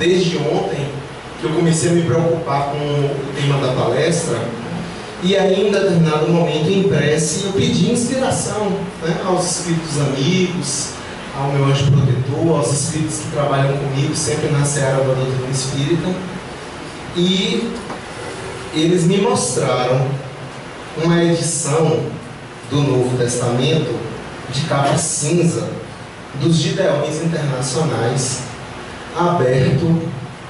desde ontem que eu comecei a me preocupar com o tema da palestra, e aí em determinado momento em prece eu pedi inspiração, né, aos espíritos amigos, ao meu anjo protetor, aos espíritos que trabalham comigo sempre na seara da doutrina espírita, e eles me mostraram uma edição do Novo Testamento de capa cinza dos Gideões Internacionais, aberto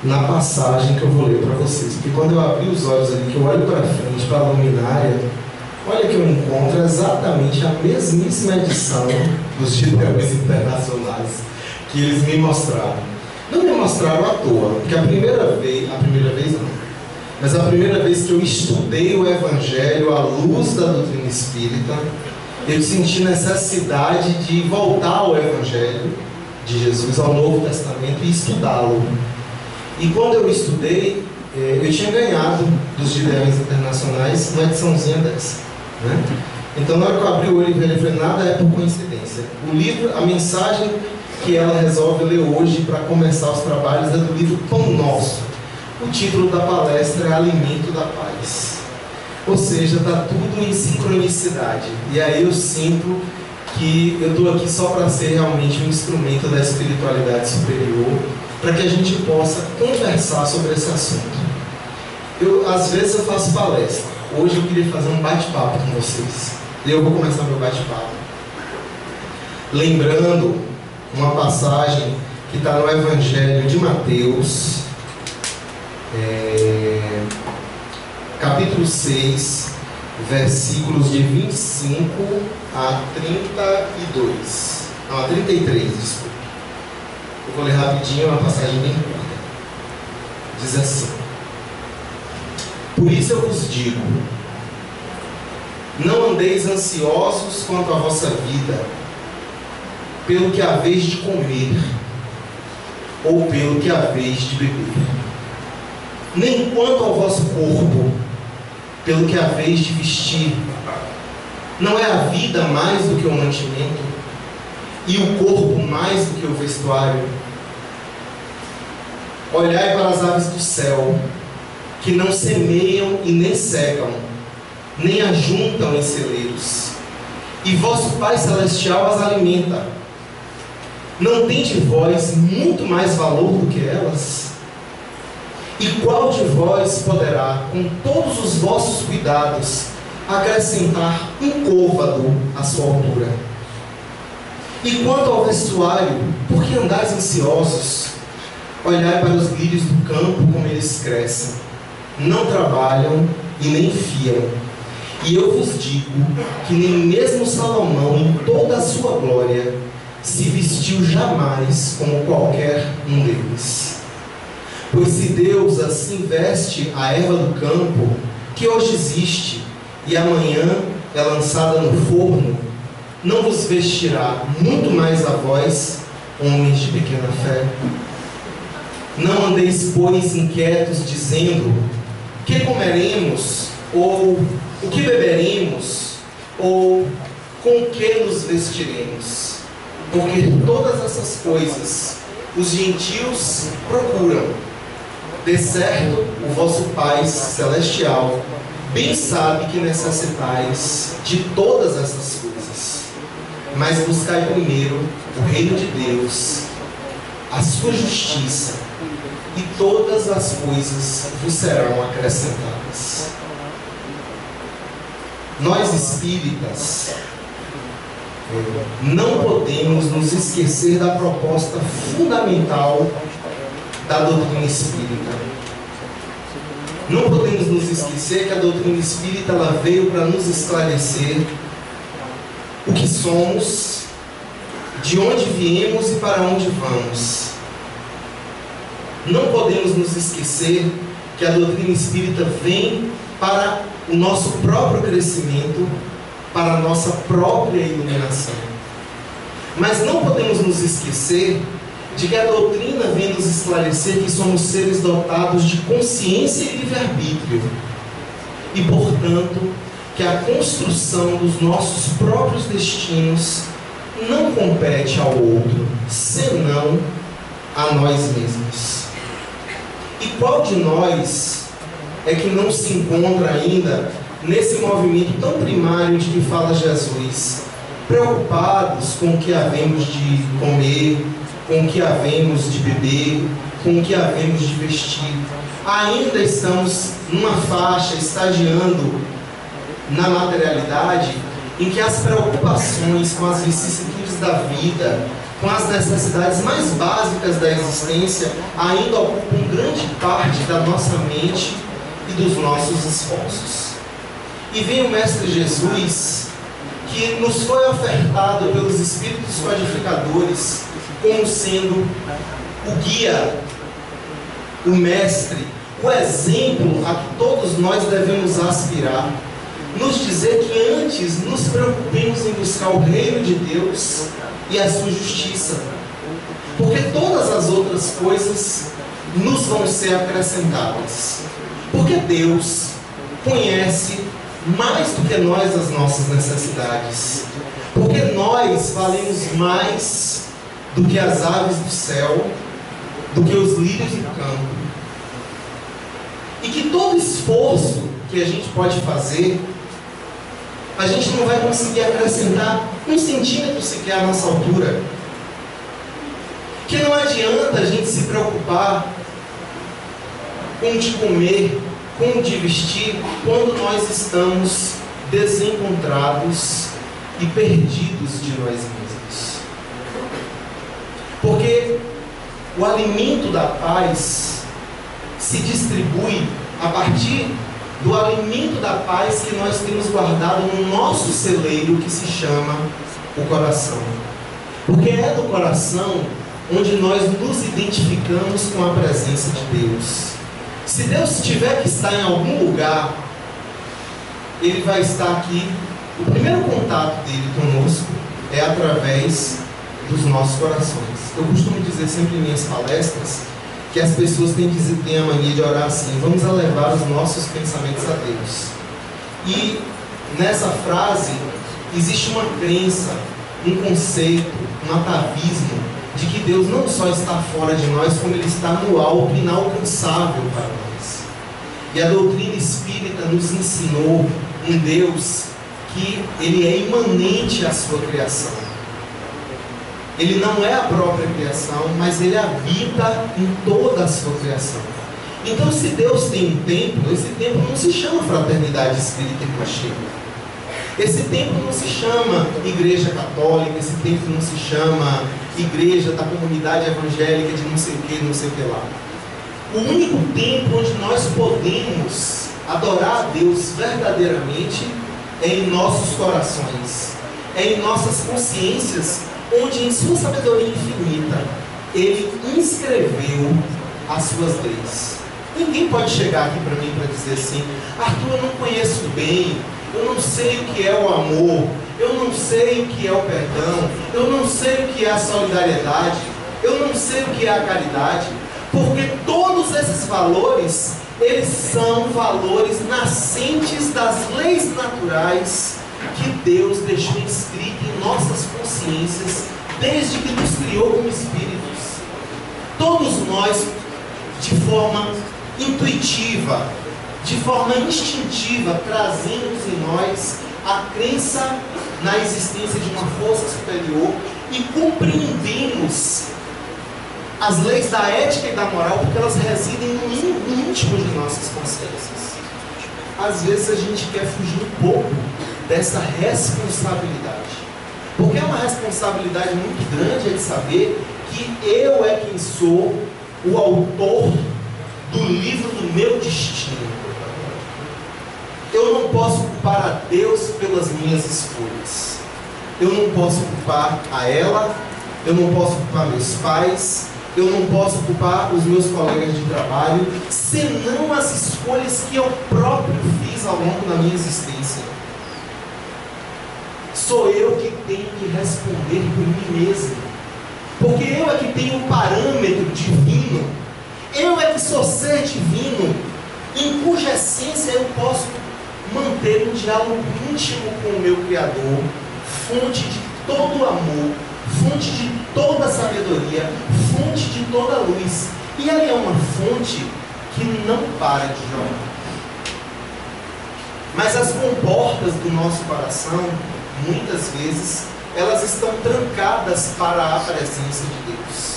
na passagem que eu vou ler para vocês. Porque quando eu abri os olhos ali, que eu olho para frente, para a luminária, olha que eu encontro exatamente a mesmíssima edição dos Gideões Internacionais que eles me mostraram. Não me mostraram à toa, porque a primeira vez não, mas a primeira vez que eu estudei o Evangelho à luz da doutrina espírita, eu senti necessidade de voltar ao Evangelho de Jesus, ao Novo Testamento, e estudá-lo. E quando eu estudei, eu tinha ganhado dos Gideões Internacionais uma ediçãozinha dessa, né? Então, na hora que eu abri o olho e vi, eu falei, nada é por coincidência. O livro, a mensagem que ela resolve ler hoje para começar os trabalhos é do livro Pão Nosso. O título da palestra é Alimento da Paz. Ou seja, está tudo em sincronicidade. E aí eu sinto que eu estou aqui só para ser realmente um instrumento da espiritualidade superior, para que a gente possa conversar sobre esse assunto. Às vezes eu faço palestra. Hoje eu queria fazer um bate-papo com vocês. E eu vou começar meu bate-papo lembrando uma passagem que está no Evangelho de Mateus, capítulo 6, versículos de 25 a 32. Não, a 33, desculpa. Eu vou ler rapidinho, é uma passagem bem curta. Diz assim: Por isso eu vos digo, não andeis ansiosos quanto à vossa vida, pelo que haveis de comer, ou pelo que haveis de beber, nem quanto ao vosso corpo, pelo que haveis de vestir. Não é a vida mais do que o mantimento, e o corpo mais do que o vestuário? Olhai para as aves do céu, que não semeiam e nem secam, nem ajuntam em celeiros, e vosso Pai Celestial as alimenta. Não tende vós muito mais valor do que elas? E qual de vós poderá, com todos os vossos cuidados, acrescentar um côvado à sua altura? E quanto ao vestuário, por que andais ansiosos? Olhai para os lírios do campo, como eles crescem. Não trabalham e nem fiam. E eu vos digo que nem mesmo Salomão, em toda a sua glória, se vestiu jamais como qualquer um deles. Pois se Deus assim veste a erva do campo, que hoje existe e amanhã é lançada no forno, não vos vestirá muito mais a vós, homens de pequena fé? Não andeis, pois, inquietos, dizendo: que comeremos? Ou o que beberemos? Ou com que nos vestiremos? Porque todas essas coisas os gentios procuram. De certo, o vosso Pai Celestial bem sabe que necessitais de todas essas coisas. Mas buscai primeiro o reino de Deus, a sua justiça, e todas as coisas vos serão acrescentadas. Nós espíritas não podemos nos esquecer da proposta fundamental da doutrina espírita. Não podemos nos esquecer que a doutrina espírita ela veio para nos esclarecer o que somos, de onde viemos e para onde vamos. Não podemos nos esquecer que a doutrina espírita vem para o nosso próprio crescimento, para a nossa própria iluminação. Mas não podemos nos esquecer de que a doutrina vem nos esclarecer que somos seres dotados de consciência e livre-arbítrio, e, portanto, que a construção dos nossos próprios destinos não compete ao outro, senão a nós mesmos. E qual de nós é que não se encontra ainda nesse movimento tão primário de que fala Jesus, preocupados com o que havemos de comer, com o que havemos de beber, com o que havemos de vestir? Ainda estamos numa faixa, estagiando na materialidade, em que as preocupações com as vicissitudes da vida, com as necessidades mais básicas da existência, ainda ocupam grande parte da nossa mente e dos nossos esforços. E vem o Mestre Jesus, que nos foi ofertado pelos Espíritos Codificadores como sendo o guia, o Mestre, o exemplo a que todos nós devemos aspirar, nos dizer que antes nos preocupemos em buscar o reino de Deus e a sua justiça, porque todas as outras coisas nos vão ser acrescentadas, porque Deus conhece mais do que nós as nossas necessidades, porque nós valemos mais do que as aves do céu, do que os lírios do campo, e que todo esforço que a gente pode fazer, a gente não vai conseguir acrescentar 1 centímetro sequer à nossa altura. Que não adianta a gente se preocupar com o de comer, com o de vestir, quando nós estamos desencontrados e perdidos de nós mesmos. Porque o alimento da paz se distribui a partir do alimento da paz que nós temos guardado no nosso celeiro, que se chama o coração. Porque é do coração onde nós nos identificamos com a presença de Deus. Se Deus tiver que estar em algum lugar, Ele vai estar aqui. O primeiro contato dele conosco é através dos nossos corações. Eu costumo dizer sempre em minhas palestras que as pessoas têm a mania de orar assim: vamos elevar os nossos pensamentos a Deus. E nessa frase existe uma crença, um conceito, um atavismo de que Deus não só está fora de nós, como Ele está no alto, inalcançável para nós. E a doutrina espírita nos ensinou um Deus que Ele é imanente à sua criação. Ele não é a própria criação, mas Ele habita em toda a sua criação. Então, se Deus tem um templo, esse templo não se chama Fraternidade Espírita Irmãos. Esse templo não se chama Igreja Católica, esse templo não se chama Igreja da Comunidade Evangélica de não sei o que, não sei o que lá. O único templo onde nós podemos adorar a Deus verdadeiramente é em nossos corações, é em nossas consciências, onde em sua sabedoria infinita Ele inscreveu as suas leis. Ninguém pode chegar aqui para mim para dizer assim: Arthur, eu não conheço bem, eu não sei o que é o amor, eu não sei o que é o perdão, eu não sei o que é a solidariedade, eu não sei o que é a caridade, porque todos esses valores, eles são valores nascentes das leis naturais que Deus deixou inscrito em nossas consciências desde que nos criou como espíritos. Todos nós, de forma intuitiva, de forma instintiva, trazemos em nós a crença na existência de uma força superior e compreendemos as leis da ética e da moral, porque elas residem no íntimo de nossas consciências. Às vezes a gente quer fugir um pouco dessa responsabilidade, porque é uma responsabilidade muito grande de saber que eu é quem sou o autor do livro do meu destino. Eu não posso culpar a Deus pelas minhas escolhas, eu não posso culpar a ela, eu não posso culpar meus pais, eu não posso culpar os meus colegas de trabalho, senão as escolhas que eu próprio fiz ao longo da minha existência. Sou eu que tenho que responder por mim mesmo, porque eu é que tenho um parâmetro divino, eu é que sou ser divino, em cuja essência eu posso manter um diálogo íntimo com o meu Criador, fonte de todo o amor, fonte de toda a sabedoria, fonte de toda a luz. E ela é uma fonte que não para de jogar. Mas as comportas do nosso coração, muitas vezes, elas estão trancadas para a presença de Deus.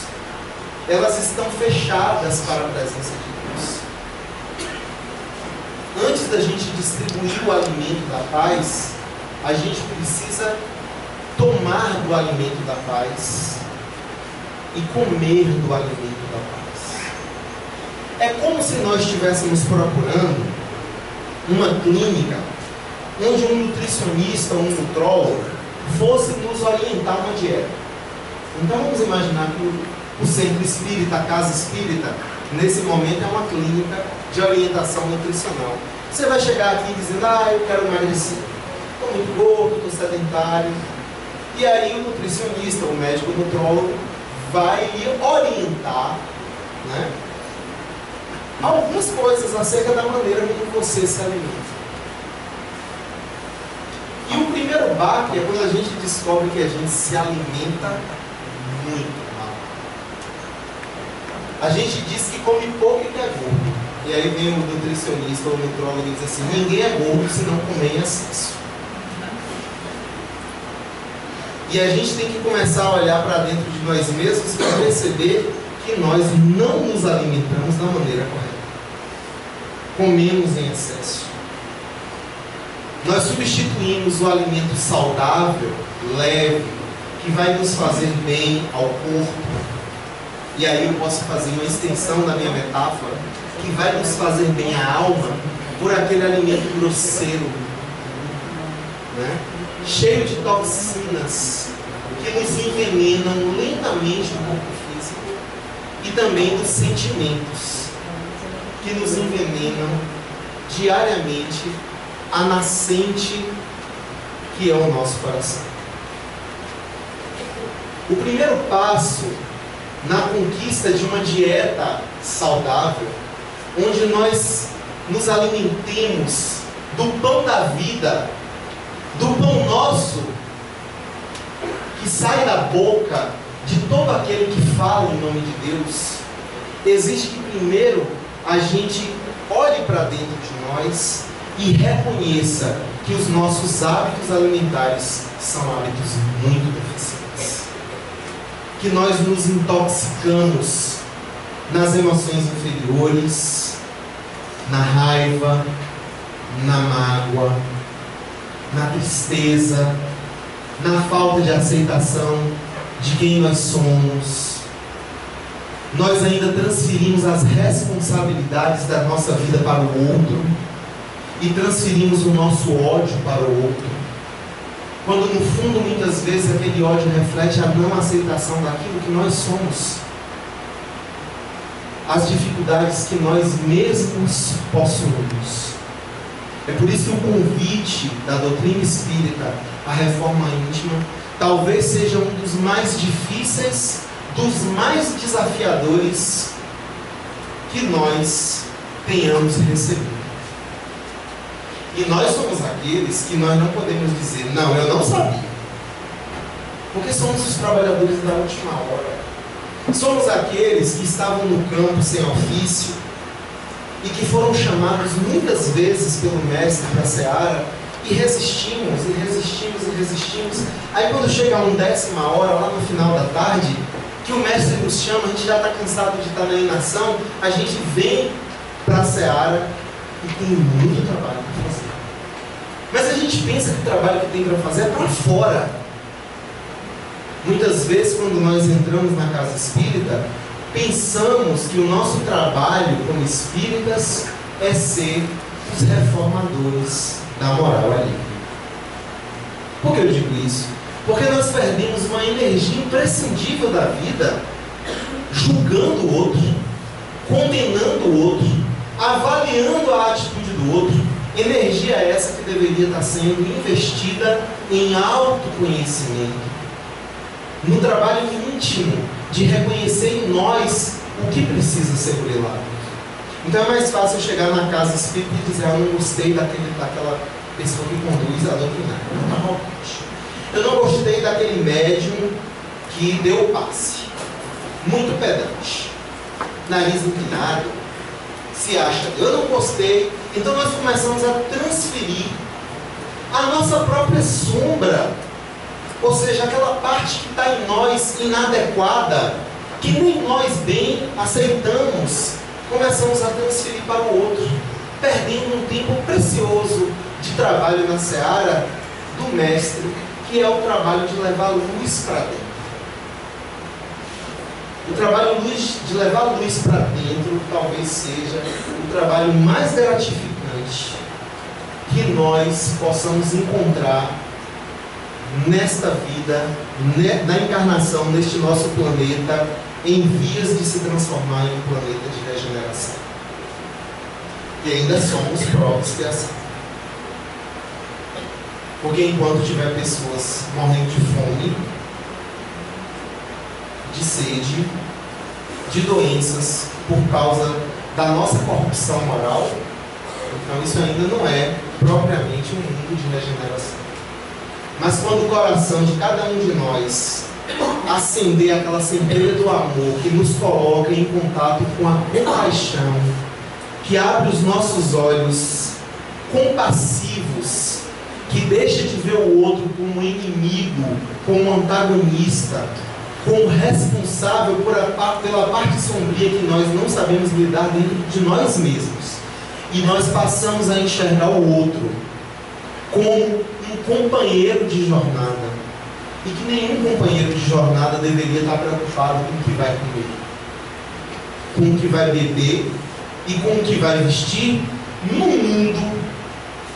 Elas estão fechadas para a presença de Deus. Antes da gente distribuir o alimento da paz, a gente precisa tomar do alimento da paz e comer do alimento da paz. É como se nós estivéssemos procurando uma clínica onde um nutricionista ou um nutrólogo fosse nos orientar uma dieta. Então vamos imaginar que o centro espírita, a casa espírita, nesse momento é uma clínica de orientação nutricional. Você vai chegar aqui dizendo, eu quero emagrecer, estou muito gordo, estou sedentário. E aí o nutricionista, o médico, o nutrólogo, vai lhe orientar, né, algumas coisas acerca da maneira como você se alimenta. E o primeiro baque é quando a gente descobre que a gente se alimenta muito mal. A gente diz que come pouco e que é gordo. E aí vem o nutricionista ou o nutrólogo e diz assim, ninguém é gordo se não comer em excesso. E a gente tem que começar a olhar para dentro de nós mesmos para perceber que nós não nos alimentamos da maneira correta. Comemos em excesso. Nós substituímos o alimento saudável, leve, que vai nos fazer bem ao corpo. E aí eu posso fazer uma extensão da minha metáfora, que vai nos fazer bem à alma, por aquele alimento grosseiro, né? Cheio de toxinas, que nos envenenam lentamente o corpo físico, e também dos sentimentos, que nos envenenam diariamente a nascente que é o nosso coração. O primeiro passo na conquista de uma dieta saudável, onde nós nos alimentemos do pão da vida, do pão nosso, que sai da boca de todo aquele que fala em nome de Deus, exige que primeiro a gente olhe para dentro de nós e reconheça que os nossos hábitos alimentares são hábitos muito deficientes. Que nós nos intoxicamos nas emoções inferiores, na raiva, na mágoa, na tristeza, na falta de aceitação de quem nós somos. Nós ainda transferimos as responsabilidades da nossa vida para o outro e transferimos o nosso ódio para o outro, quando no fundo muitas vezes aquele ódio reflete a não aceitação daquilo que nós somos, as dificuldades que nós mesmos possuímos. É por isso que o convite da doutrina espírita à reforma íntima talvez seja um dos mais difíceis, dos mais desafiadores que nós tenhamos recebido. E nós somos aqueles que nós não podemos dizer, não, eu não sabia. Porque somos os trabalhadores da última hora. Somos aqueles que estavam no campo sem ofício e que foram chamados muitas vezes pelo mestre para a seara e resistimos, e resistimos, e resistimos. Aí quando chega a 1/10 hora, lá no final da tarde, que o mestre nos chama, a gente já está cansado de estar na inação, a gente vem para a seara e tem muito trabalho para fazer. Mas a gente pensa que o trabalho que tem para fazer é para fora. Muitas vezes, quando nós entramos na casa espírita, pensamos que o nosso trabalho como espíritas é ser os reformadores da moral ali. Por que eu digo isso? Porque nós perdemos uma energia imprescindível da vida julgando o outro, condenando o outro, avaliando a atitude do outro. Energia essa que deveria estar sendo investida em autoconhecimento, no trabalho íntimo de reconhecer em nós o que precisa ser brilhado. Então é mais fácil chegar na casa espírita e dizer, eu não gostei daquela pessoa que conduz a doutrinária. Eu não gostei daquele médium que deu o passe. Muito pedante. Nariz empinado, se acha, eu não gostei. Então nós começamos a transferir a nossa própria sombra, ou seja, aquela parte que está em nós inadequada, que nem nós bem aceitamos, começamos a transferir para o outro, perdendo um tempo precioso de trabalho na seara do Mestre, que é o trabalho de levar luz para dentro. O trabalho de levar luz para dentro talvez seja o trabalho mais gratificante que nós possamos encontrar nesta vida, na encarnação neste nosso planeta, em vias de se transformar em um planeta de regeneração. E ainda somos prova de expiação. Porque enquanto tiver pessoas morrendo de fome, de sede, de doenças, por causa da nossa corrupção moral, então isso ainda não é propriamente um mundo de regeneração. Mas quando o coração de cada um de nós acender aquela centelha do amor que nos coloca em contato com a compaixão, que abre os nossos olhos compassivos, que deixa de ver o outro como inimigo, como antagonista, como responsável pela parte sombria que nós não sabemos lidar dentro de nós mesmos, e nós passamos a enxergar o outro como um companheiro de jornada, e que nenhum companheiro de jornada deveria estar preocupado com o que vai comer, com o que vai beber e com o que vai vestir, num mundo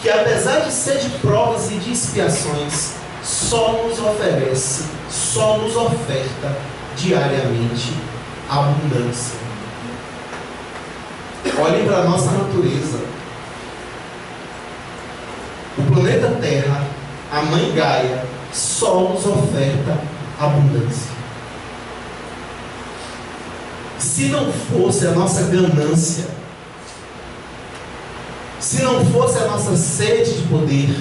que, apesar de ser de provas e de expiações, só nos oferece, só nos oferta diariamente abundância. Olhem para a nossa natureza. O planeta Terra, a Mãe Gaia, só nos oferta abundância. Se não fosse a nossa ganância, se não fosse a nossa sede de poder,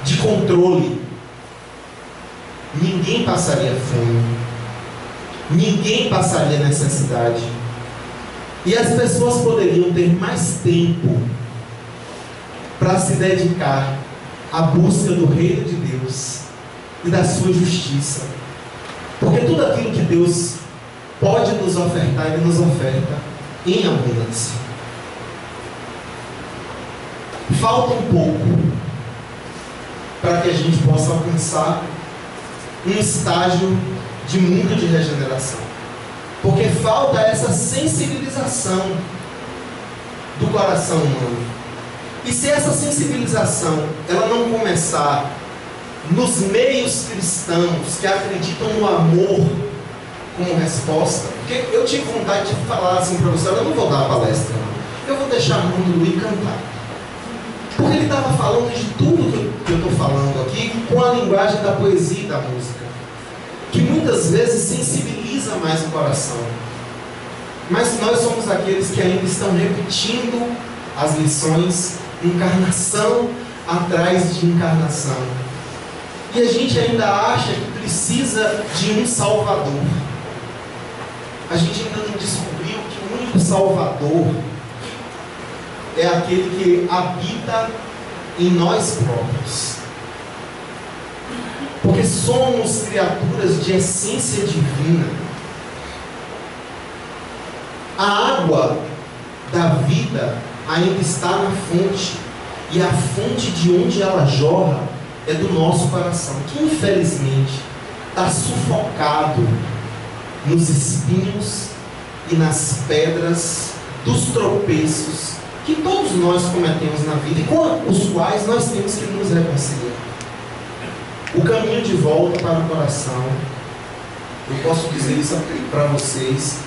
de controle, ninguém passaria fome, ninguém passaria necessidade, e as pessoas poderiam ter mais tempo para se dedicar à busca do reino de Deus e da sua justiça, porque tudo aquilo que Deus pode nos ofertar, Ele nos oferta em abundância. Falta um pouco para que a gente possa alcançar um estágio de mundo de regeneração, porque falta essa sensibilização do coração humano. E se essa sensibilização ela não começar nos meios cristãos que acreditam no amor como resposta, porque eu tive vontade de falar assim para você: eu não vou dar a palestra, não. Eu vou deixar a mão do Luiz cantar, porque ele estava falando de tudo que eu estou falando aqui com a linguagem da poesia e da música, que muitas vezes sensibiliza mais o coração. Mas nós somos aqueles que ainda estão repetindo as lições, encarnação atrás de encarnação, e a gente ainda acha que precisa de um Salvador. A gente ainda não descobriu que o único Salvador é aquele que habita em nós próprios, porque somos criaturas de essência divina. A água da vida ainda está na fonte, e a fonte de onde ela jorra é do nosso coração, que infelizmente está sufocado nos espinhos e nas pedras dos tropeços que todos nós cometemos na vida e com os quais nós temos que nos reconciliar. O caminho de volta para o coração, eu posso dizer isso para vocês,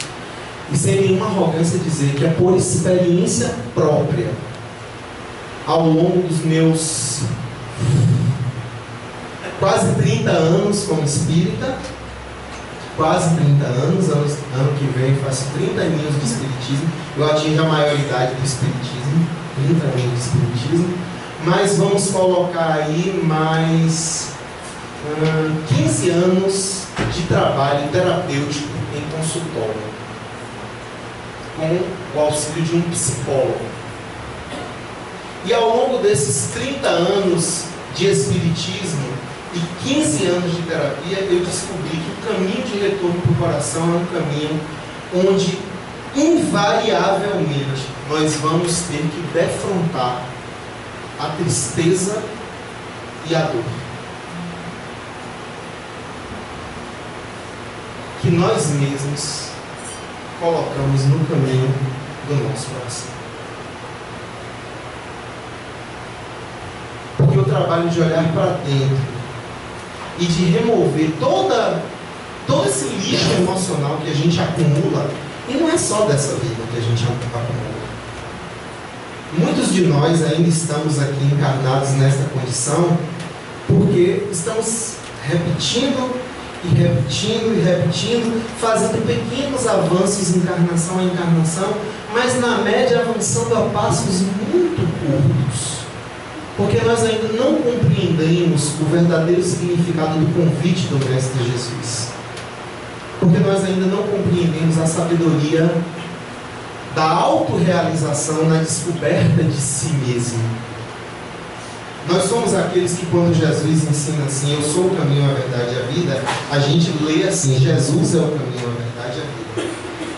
e sem nenhuma arrogância dizer que é por experiência própria, ao longo dos meus quase 30 anos como espírita, quase 30 anos, ano que vem faço 30 anos de espiritismo, eu atingo a maioridade do espiritismo, 30 anos de espiritismo, mas vamos colocar aí mais 15 anos de trabalho terapêutico em consultório. com o auxílio de um psicólogo. E ao longo desses 30 anos de espiritismo e 15 anos de terapia, eu descobri que o caminho de retorno para o coração é um caminho onde, invariavelmente, nós vamos ter que defrontar a tristeza e a dor que nós mesmos colocamos no caminho do nosso coração. Porque o trabalho de olhar para dentro e de remover todo esse lixo emocional que a gente acumula, e não é só dessa vida que a gente acumula. Muitos de nós ainda estamos aqui encarnados nesta condição porque estamos repetindo e repetindo e repetindo, fazendo pequenos avanços encarnação a encarnação, mas na média avançando a passos muito curtos. Porque nós ainda não compreendemos o verdadeiro significado do convite do Mestre Jesus. Porque nós ainda não compreendemos a sabedoria da autorrealização na descoberta de si mesmo. Nós somos aqueles que, quando Jesus ensina assim, eu sou o caminho, a verdade e a vida, a gente lê assim, Jesus é o caminho, a verdade e a vida.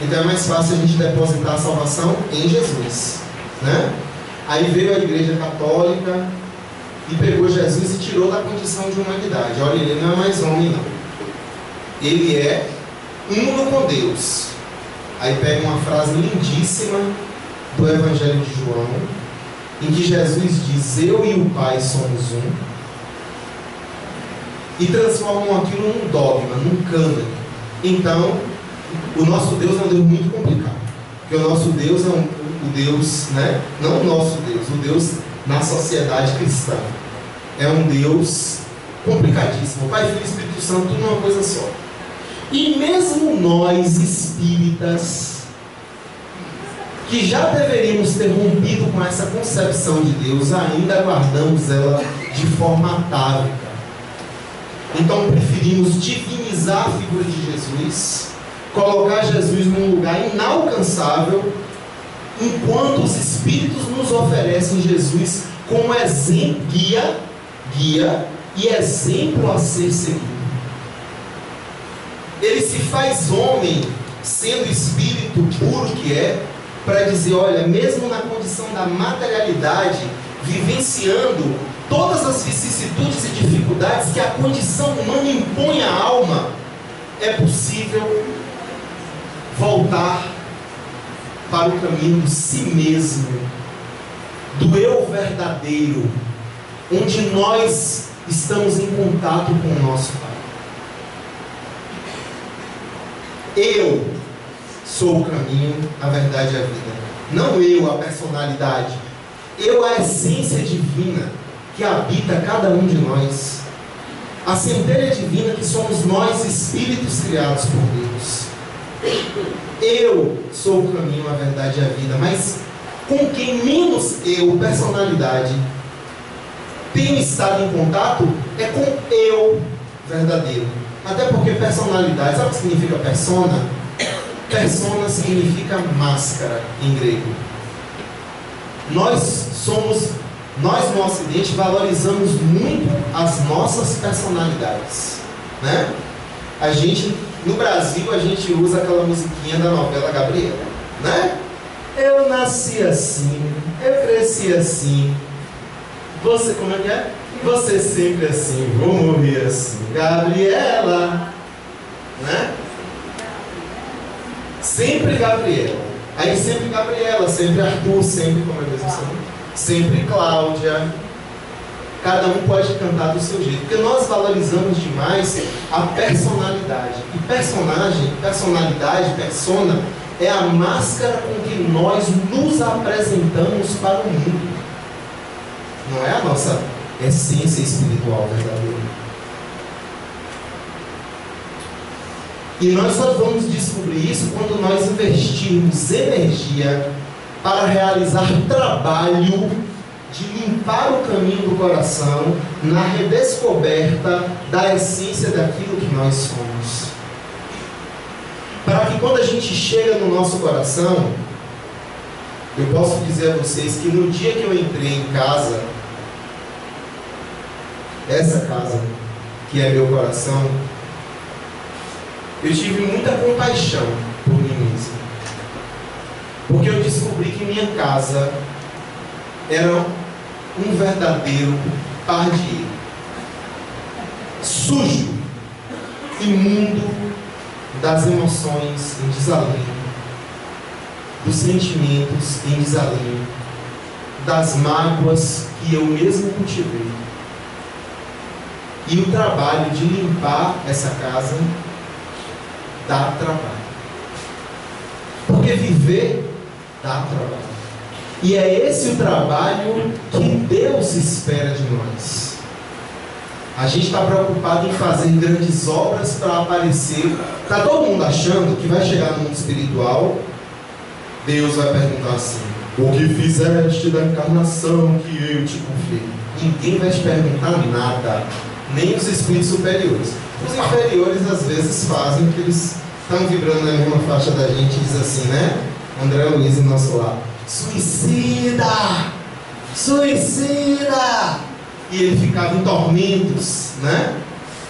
Então é mais fácil a gente depositar a salvação em Jesus, né? Aí veio a Igreja Católica e pegou Jesus e tirou da condição de humanidade. Olha, ele não é mais homem, não. Ele é uno com Deus. Aí pega uma frase lindíssima do Evangelho de João, em que Jesus diz, eu e o Pai somos um, e transformam aquilo num dogma, num cânone. Então, o nosso Deus é um Deus muito complicado, porque o nosso Deus é o Deus, né? Não o nosso Deus, o Deus na sociedade cristã. É um Deus complicadíssimo. O Pai, Filho e Espírito Santo, tudo numa coisa só. E mesmo nós, espíritas, que já deveríamos ter rompido com essa concepção de Deus, ainda guardamos ela de forma atávica. Então preferimos divinizar a figura de Jesus, colocar Jesus num lugar inalcançável, enquanto os Espíritos nos oferecem Jesus como exemplo, guia e exemplo a ser seguido. Ele se faz homem, sendo Espírito puro que é, para dizer, olha, mesmo na condição da materialidade, vivenciando todas as vicissitudes e dificuldades que a condição humana impõe à alma, é possível voltar para o caminho de si mesmo, do eu verdadeiro, onde nós estamos em contato com o nosso Pai. Eu sou o caminho, a verdade e a vida. Não eu, a personalidade. Eu, a essência divina que habita cada um de nós. A centelha divina que somos nós, espíritos criados por Deus. Eu sou o caminho, a verdade e a vida. Mas com quem menos eu, personalidade, tenho estado em contato é com eu verdadeiro. Até porque personalidade, sabe o que significa persona? Persona significa máscara em grego. Nós no Ocidente valorizamos muito as nossas personalidades, né? No Brasil a gente usa aquela musiquinha da novela Gabriela, né? Eu nasci assim, eu cresci assim. Você, como é que é? Você sempre assim, vou morrer assim. Gabriela, né? Sempre Gabriela. Aí sempre Gabriela, sempre Arthur, sempre, como é mesmo assim? Sempre Cláudia. Cada um pode cantar do seu jeito. Porque nós valorizamos demais a personalidade. E personalidade, persona, é a máscara com que nós nos apresentamos para o mundo. Não é a nossa essência espiritual verdadeira. E nós só vamos descobrir isso quando nós investirmos energia para realizar trabalho de limpar o caminho do coração na redescoberta da essência daquilo que nós somos. para que quando a gente chega no nosso coração, eu posso dizer a vocês que no dia que eu entrei em casa, essa casa que é meu coração, eu tive muita compaixão por mim mesmo, porque eu descobri que minha casa era um verdadeiro pardieiro, sujo, imundo das emoções em desalinho, dos sentimentos em desalinho, das mágoas que eu mesmo cultivei. E o trabalho de limpar essa casa dá trabalho. Porque viver dá trabalho. E é esse o trabalho que Deus espera de nós. A gente está preocupado em fazer grandes obras para aparecer. Está todo mundo achando que vai chegar no mundo espiritual, Deus vai perguntar assim: o que fizeste da encarnação que eu te confiei? Ninguém vai te perguntar nada, nem os espíritos superiores. Os inferiores às vezes fazem, porque eles estão vibrando na mesma faixa da gente, diz assim, né? André Luiz, nosso lado: suicida! Suicida! E ele ficava em tormentos, né?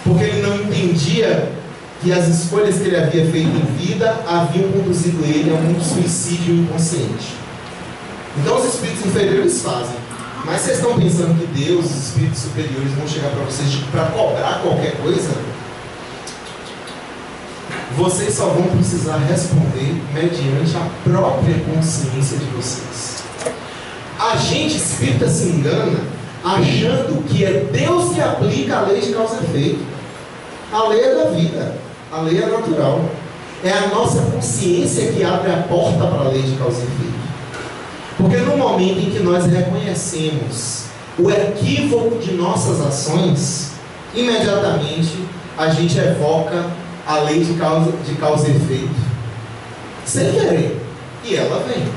Porque ele não entendia que as escolhas que ele havia feito em vida haviam conduzido ele a um suicídio inconsciente. Então os espíritos inferiores fazem. Mas vocês estão pensando que Deus, os espíritos superiores, vão chegar para vocês para cobrar qualquer coisa? Vocês só vão precisar responder mediante a própria consciência de vocês. A gente espírita se engana achando que é Deus que aplica a lei de causa e efeito. A lei é da vida, a lei é natural. É a nossa consciência que abre a porta para a lei de causa e efeito. Porque no momento em que nós reconhecemos o equívoco de nossas ações, imediatamente a gente evoca a lei de causa e efeito, sem querer. E ela vem.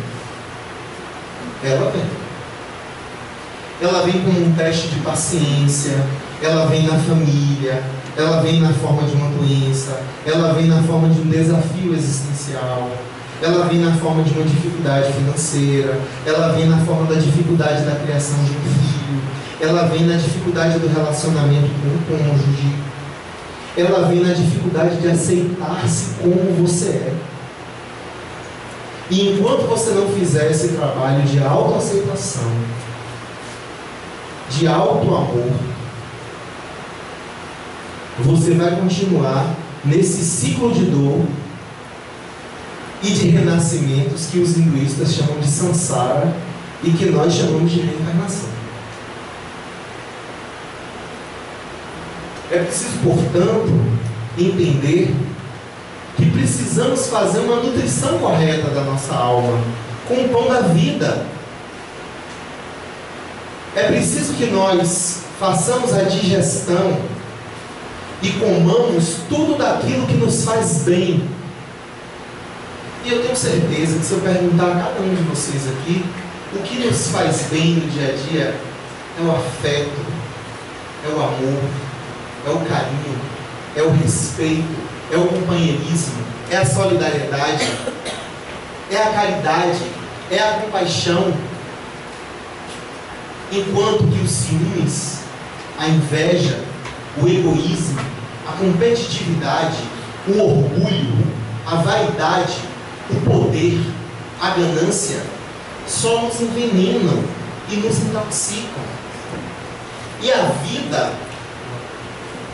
Ela vem. Ela vem como um teste de paciência, ela vem na família, ela vem na forma de uma doença, ela vem na forma de um desafio existencial, ela vem na forma de uma dificuldade financeira, ela vem na forma da dificuldade da criação de um filho, ela vem na dificuldade do relacionamento com o cônjuge, ela vem na dificuldade de aceitar-se como você é. E enquanto você não fizer esse trabalho de autoaceitação, de auto-amor, você vai continuar nesse ciclo de dor e de renascimentos que os hinduístas chamam de samsara e que nós chamamos de reencarnação. É preciso, portanto, entender que precisamos fazer uma nutrição correta da nossa alma com o pão da vida. É preciso que nós façamos a digestão e comamos tudo daquilo que nos faz bem. E eu tenho certeza que se eu perguntar a cada um de vocês aqui, o que nos faz bem no dia a dia é o afeto, é o amor, é o carinho, é o respeito, é o companheirismo, é a solidariedade, é a caridade, é a compaixão. Enquanto que os ciúmes, a inveja, o egoísmo, a competitividade, o orgulho, a vaidade, o poder, a ganância, só nos envenenam e nos intoxicam. E a vida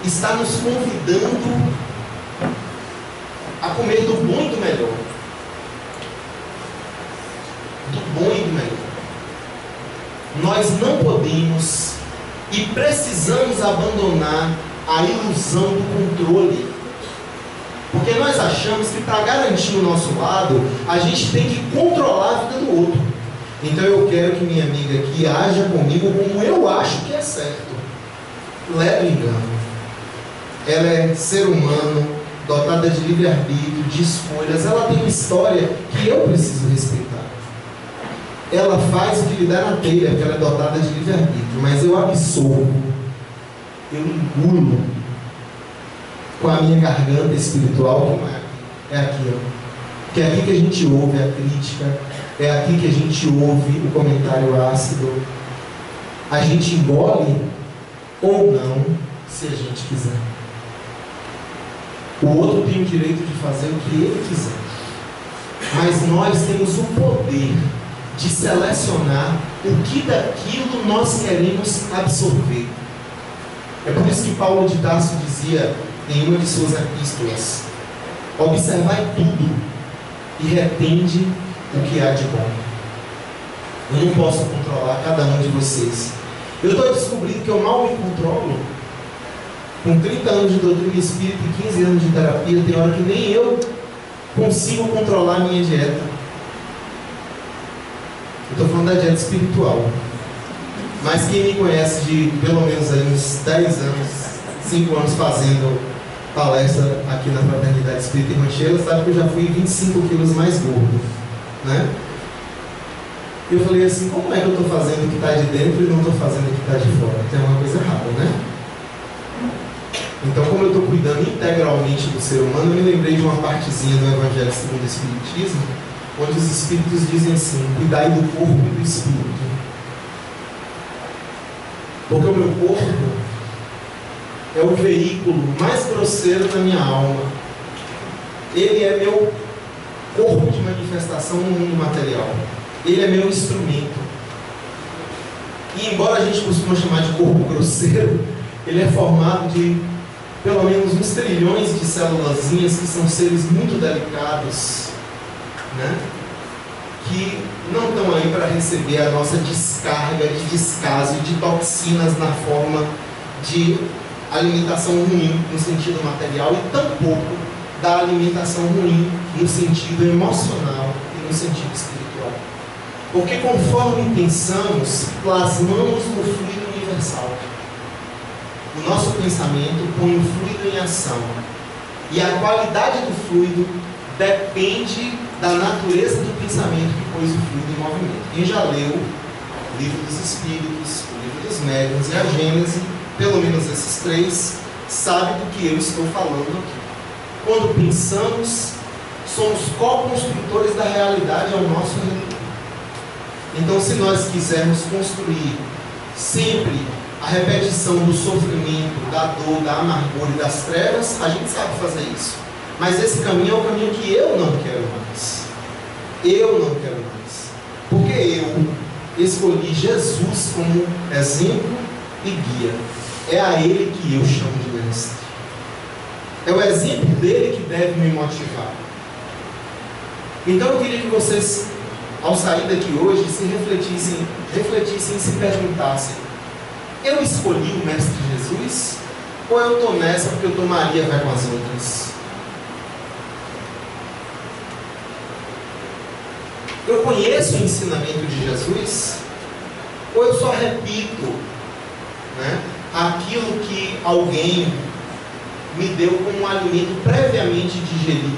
está nos convidando a comer do bom e do melhor. Do bom e do melhor. Nós não podemos e precisamos abandonar a ilusão do controle. Porque nós achamos que para garantir o nosso lado, a gente tem que controlar a vida do outro. Então eu quero que minha amiga aqui haja comigo como eu acho que é certo. Leve engano. Ela é ser humano, dotada de livre-arbítrio, de escolhas. Ela tem uma história que eu preciso respeitar. Ela faz o que lhe dá na telha, porque ela é dotada de livre-arbítrio. Mas eu absorvo, eu engulo com a minha garganta espiritual, que não é. é aqui, ó. Que é aqui que a gente ouve a crítica, é aqui que a gente ouve o comentário ácido. A gente engole ou não, se a gente quiser. O outro tem o direito de fazer o que ele quiser. Mas nós temos o poder de selecionar o que daquilo nós queremos absorver. É por isso que Paulo de Tarso dizia em uma de suas epístolas: observai tudo e retende o que há de bom. Eu não posso controlar cada um de vocês. Eu estou descobrindo que eu mal me controlo. Com 30 anos de doutrina espírita e 15 anos de terapia, tem hora que nem eu consigo controlar a minha dieta. Eu estou falando da dieta espiritual. Mas quem me conhece de pelo menos aí uns 10 anos, 5 anos fazendo palestra aqui na Fraternidade Espírita em Rancheira, sabe que eu já fui 25 quilos mais gordo, né? Eu falei assim: como é que eu estou fazendo o que está de dentro e não estou fazendo o que está de fora? Tem uma coisa errada, né? Então, como eu estou cuidando integralmente do ser humano, eu me lembrei de uma partezinha do Evangelho segundo o Espiritismo, onde os Espíritos dizem assim: cuidai do corpo e do Espírito. Porque o meu corpo é o veículo mais grosseiro da minha alma. Ele é meu corpo de manifestação no mundo material. Ele é meu instrumento. E embora a gente costuma chamar de corpo grosseiro, ele é formado de pelo menos uns trilhões de célulazinhas que são seres muito delicados, né? Que não estão aí para receber a nossa descarga de descaso e de toxinas na forma de alimentação ruim no sentido material e tampouco da alimentação ruim no sentido emocional e no sentido espiritual. Porque conforme pensamos, plasmamos no fluido universal. O nosso pensamento põe o fluido em ação. E a qualidade do fluido depende da natureza do pensamento que pôs o fluido em movimento. Quem já leu o Livro dos Espíritos, o Livro dos Médiuns e a Gênese, pelo menos esses três, sabe do que eu estou falando aqui. Quando pensamos, somos co-construtores da realidade ao nosso redor. Então, se nós quisermos construir sempre a repetição do sofrimento, da dor, da amargura e das trevas, a gente sabe fazer isso. Mas esse caminho é o caminho que eu não quero mais. Eu não quero mais. Porque eu escolhi Jesus como exemplo e guia. É a Ele que eu chamo de mestre. É o exemplo dele que deve me motivar. Então eu queria que vocês, ao sair daqui hoje, se refletissem e se perguntassem: eu escolhi o Mestre Jesus? Ou eu estou nessa porque eu estou Maria vai com as outras? Eu conheço o ensinamento de Jesus? Ou eu só repito, né, aquilo que alguém me deu como um alimento previamente digerido?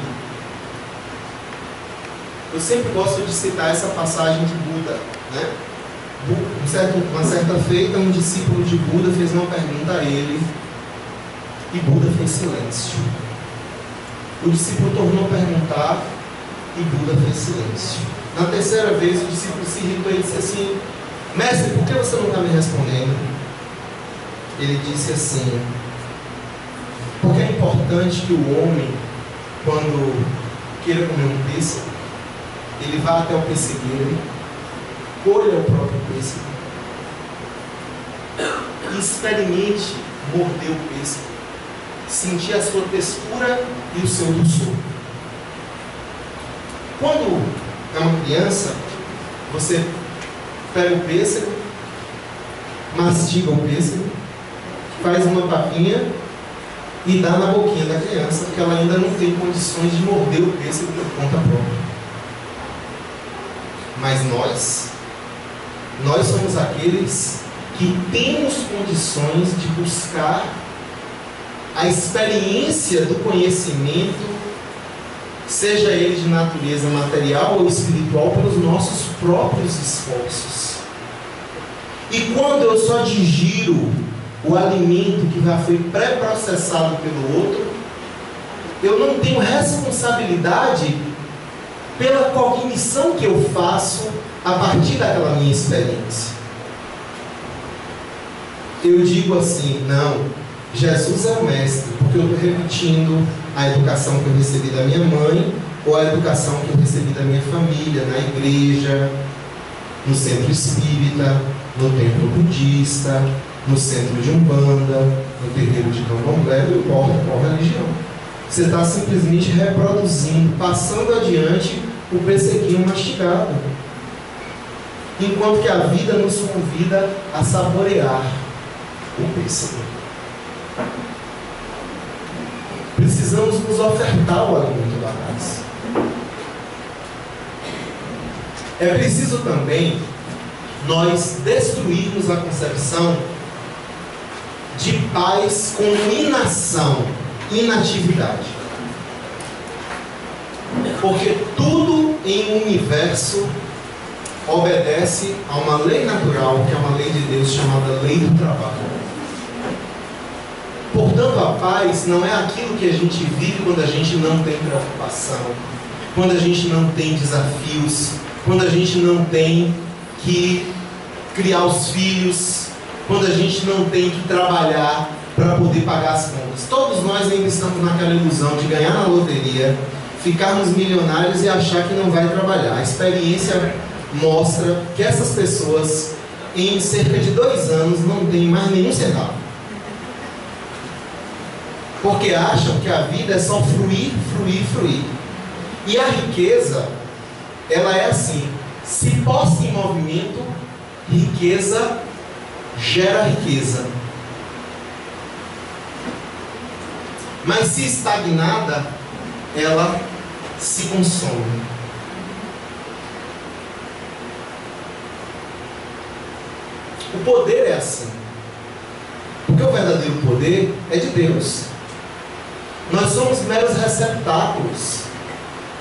Eu sempre gosto de citar essa passagem de Buda, né? Uma certa feita, um discípulo de Buda fez uma pergunta a ele e Buda fez silêncio. O discípulo tornou a perguntar e Buda fez silêncio. Na terceira vez, o discípulo se irritou e disse assim: mestre, por que você não está me respondendo? Ele disse assim: porque é importante que o homem, quando queira comer um pêssego, ele vá até o pessegueiro, colha o próprio pêssego e experimente morder o pêssego, sentir a sua textura e o seu dulçor. Quando é uma criança, você pega o pêssego, mastiga o pêssego, faz uma papinha e dá na boquinha da criança, porque ela ainda não tem condições de morder o pêssego por conta própria. Mas nós somos aqueles que temos condições de buscar a experiência do conhecimento, seja ele de natureza material ou espiritual, pelos nossos próprios esforços. E quando eu só digiro o alimento que já foi pré-processado pelo outro, eu não tenho responsabilidade pela cognição que eu faço a partir daquela minha experiência. Eu digo assim, não, Jesus é o mestre, porque eu estou repetindo a educação que eu recebi da minha mãe, ou a educação que eu recebi da minha família, na igreja, no centro espírita, no templo budista, no centro de Umbanda, no terreiro de Candomblé, não importa qual religião. Você está simplesmente reproduzindo, passando adiante o pesseguinho mastigado. Enquanto que a vida nos convida a saborear o pêssego. Precisamos nos ofertar o alimento da paz. É preciso também nós destruirmos a concepção de paz como inação, inatividade. Porque tudo em um universo obedece a uma lei natural, que é uma lei de Deus chamada lei do trabalho. Portanto, a paz não é aquilo que a gente vive quando a gente não tem preocupação, quando a gente não tem desafios, quando a gente não tem que criar os filhos, quando a gente não tem que trabalhar para poder pagar as contas. Todos nós ainda estamos naquela ilusão de ganhar na loteria, ficarmos milionários e achar que não vai trabalhar. A experiência mostra que essas pessoas, em cerca de 2 anos, não têm mais nenhum centavo. Porque acham que a vida é só fruir, fruir, fruir. E a riqueza, ela é assim: se posta em movimento, riqueza gera riqueza. Mas se estagnada, ela se consome. O poder é assim. Porque o verdadeiro poder é de Deus. Nós somos meros receptáculos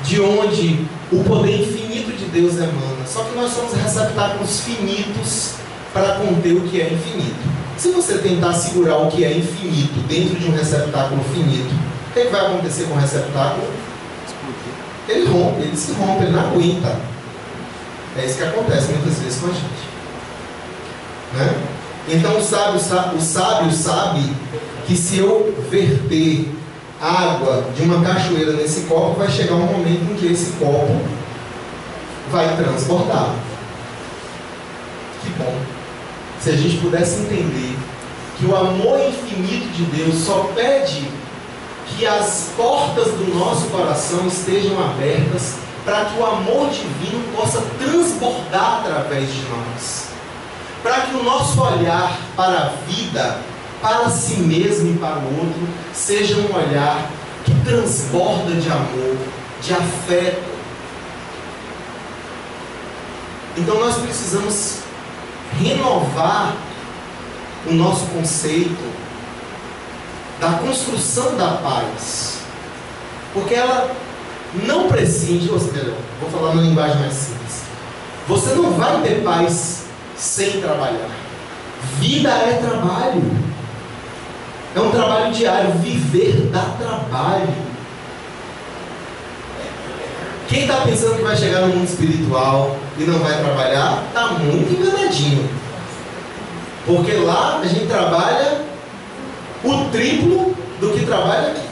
de onde o poder infinito de Deus emana. Só que nós somos receptáculos finitos para conter o que é infinito. Se você tentar segurar o que é infinito dentro de um receptáculo finito, o que vai acontecer com o receptáculo? Ele rompe, ele se rompe, ele não aguenta. É isso que acontece muitas vezes com a gente, né? Então o sábio sabe que se eu verter água de uma cachoeira nesse copo, vai chegar um momento em que esse copo vai transbordar. Que bom se a gente pudesse entender que o amor infinito de Deus só pede que as portas do nosso coração estejam abertas para que o amor divino possa transbordar através de nós, para que o nosso olhar para a vida, para si mesmo e para o outro, seja um olhar que transborda de amor, de afeto. Então nós precisamos renovar o nosso conceito da construção da paz, porque ela não prescinde, ou seja, vou falar numa linguagem mais simples, você não vai ter paz sem trabalhar. Vida é trabalho, é um trabalho diário. Viver dá trabalho. Quem está pensando que vai chegar no mundo espiritual e não vai trabalhar, está muito enganadinho. Porque lá a gente trabalha o triplo do que trabalha aqui.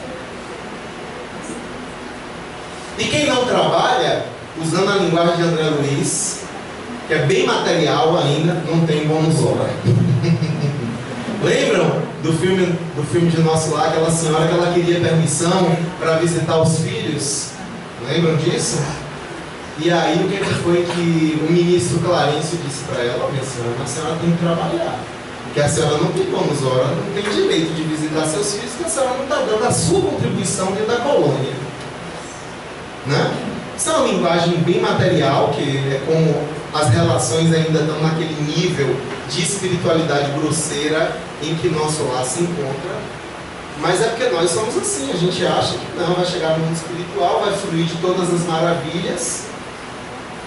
E quem não trabalha, usando a linguagem de André Luiz, que é bem material ainda, não tem bônus hora. Lembram do filme de Nosso Lar, aquela senhora que ela queria permissão para visitar os filhos? Lembram disso? E aí o que foi que o ministro Clarencio disse para ela? Minha senhora, a senhora tem que trabalhar, porque a senhora não tem bônus hora, não tem direito de visitar seus filhos, porque a senhora não está dando a sua contribuição dentro da colônia, né? Isso é uma linguagem bem material, que é como as relações ainda estão naquele nível de espiritualidade grosseira em que Nosso Lar se encontra. Mas é porque nós somos assim, a gente acha que não, vai chegar no mundo espiritual, vai fluir de todas as maravilhas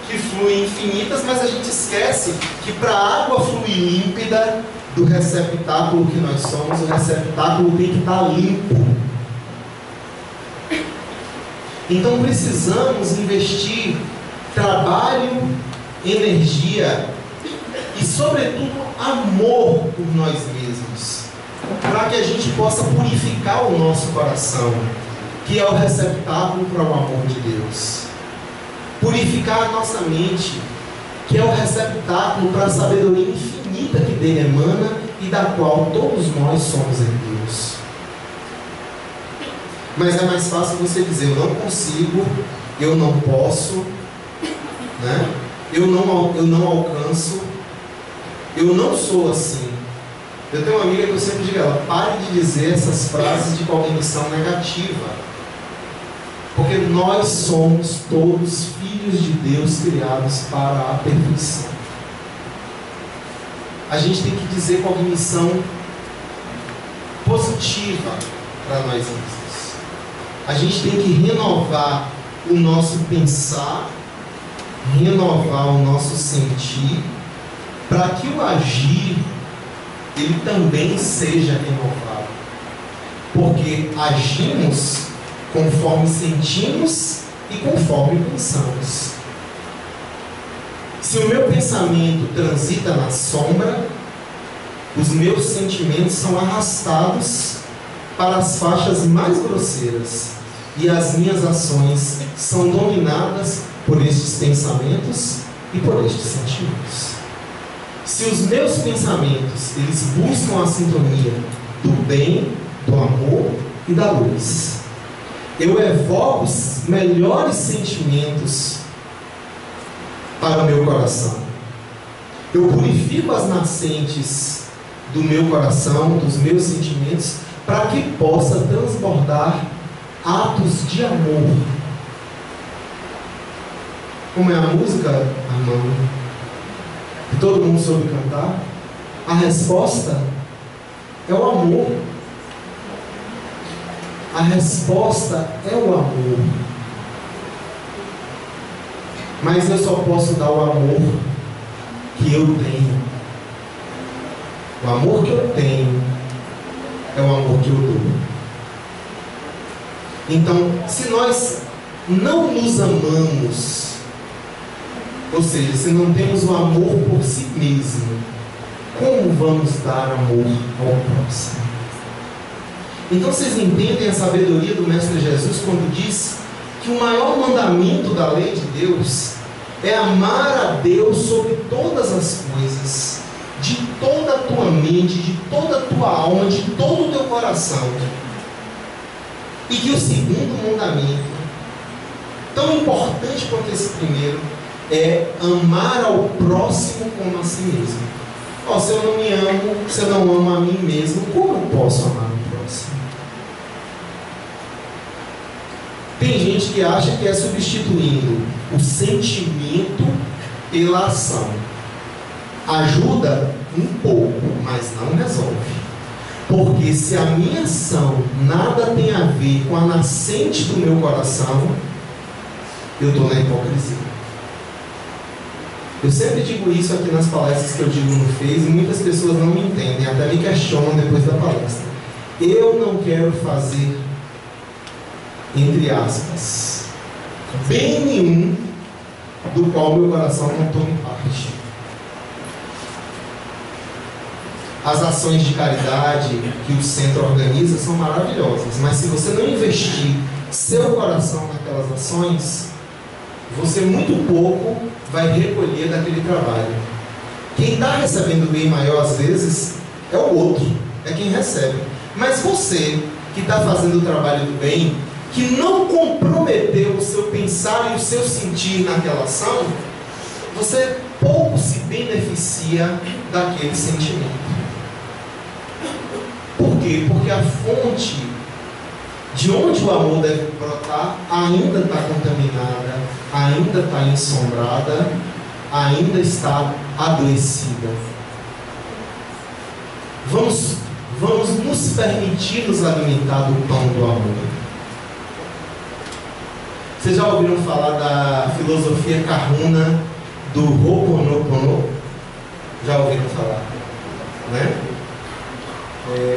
que fluem infinitas, mas a gente esquece que para a água fluir límpida do receptáculo que nós somos, o receptáculo tem que estar limpo. Então precisamos investir trabalho, energia e, sobretudo, amor por nós mesmos, para que a gente possa purificar o nosso coração, que é o receptáculo para o amor de Deus. Purificar a nossa mente, que é o receptáculo para a sabedoria infinita que dele emana e da qual todos nós somos herdeiros. Mas é mais fácil você dizer: eu não consigo, eu não posso, né? eu não alcanço, eu não sou assim. Eu tenho uma amiga que eu sempre digo a ela: pare de dizer essas frases de cognição negativa, porque nós somos todos filhos de Deus criados para a perfeição. A gente tem que dizer cognição positiva para nós mesmos. A gente tem que renovar o nosso pensar, renovar o nosso sentir, para que o agir ele também seja renovado. Porque agimos conforme sentimos e conforme pensamos. Se o meu pensamento transita na sombra, os meus sentimentos são arrastados para as faixas mais grosseiras, e as minhas ações são dominadas por estes pensamentos e por estes sentimentos. Se os meus pensamentos eles buscam a sintonia do bem, do amor e da luz, eu evoco os melhores sentimentos para o meu coração. Eu purifico as nascentes do meu coração, dos meus sentimentos, para que possa transbordar atos de amor. Como é a música, Armando, que todo mundo soube cantar? A resposta é o amor. A resposta é o amor. Mas eu só posso dar o amor que eu tenho. O amor que eu tenho é o amor que eu dou. Então, se nós não nos amamos, ou seja, se não temos o amor por si mesmo, como vamos dar amor ao próximo? Então vocês entendem a sabedoria do Mestre Jesus quando diz que o maior mandamento da lei de Deus é amar a Deus sobre todas as coisas, de toda a tua mente, de toda a tua alma, de todo o teu coração. E que o segundo mandamento, tão importante quanto esse primeiro, é amar ao próximo como a si mesmo. Se eu não me amo, se eu não amo a mim mesmo, como eu posso amar o próximo? Tem gente que acha que é substituindo o sentimento pela ação. Ajuda um pouco, mas não resolve. Porque se a minha ação nada tem a ver com a nascente do meu coração, eu estou na hipocrisia. Eu sempre digo isso aqui nas palestras que eu digo no Face, e muitas pessoas não me entendem, até me questionam depois da palestra. Eu não quero fazer, entre aspas, bem nenhum do qual meu coração não tome parte. As ações de caridade que o centro organiza são maravilhosas, mas se você não investir seu coração naquelas ações, você muito pouco vai recolher daquele trabalho. Quem está recebendo bem maior às vezes é o outro, é quem recebe. Mas você que está fazendo o trabalho do bem, que não comprometeu o seu pensar e o seu sentir naquela ação, você pouco se beneficia daquele sentimento. Por quê? Porque a fonte de onde o amor deve brotar ainda está contaminada, ainda está ensombrada, ainda está adoecida. Vamos nos permitir nos alimentar do pão do amor. Vocês já ouviram falar da filosofia Kahuna do Ho'oponopono? Já ouviram falar? Né?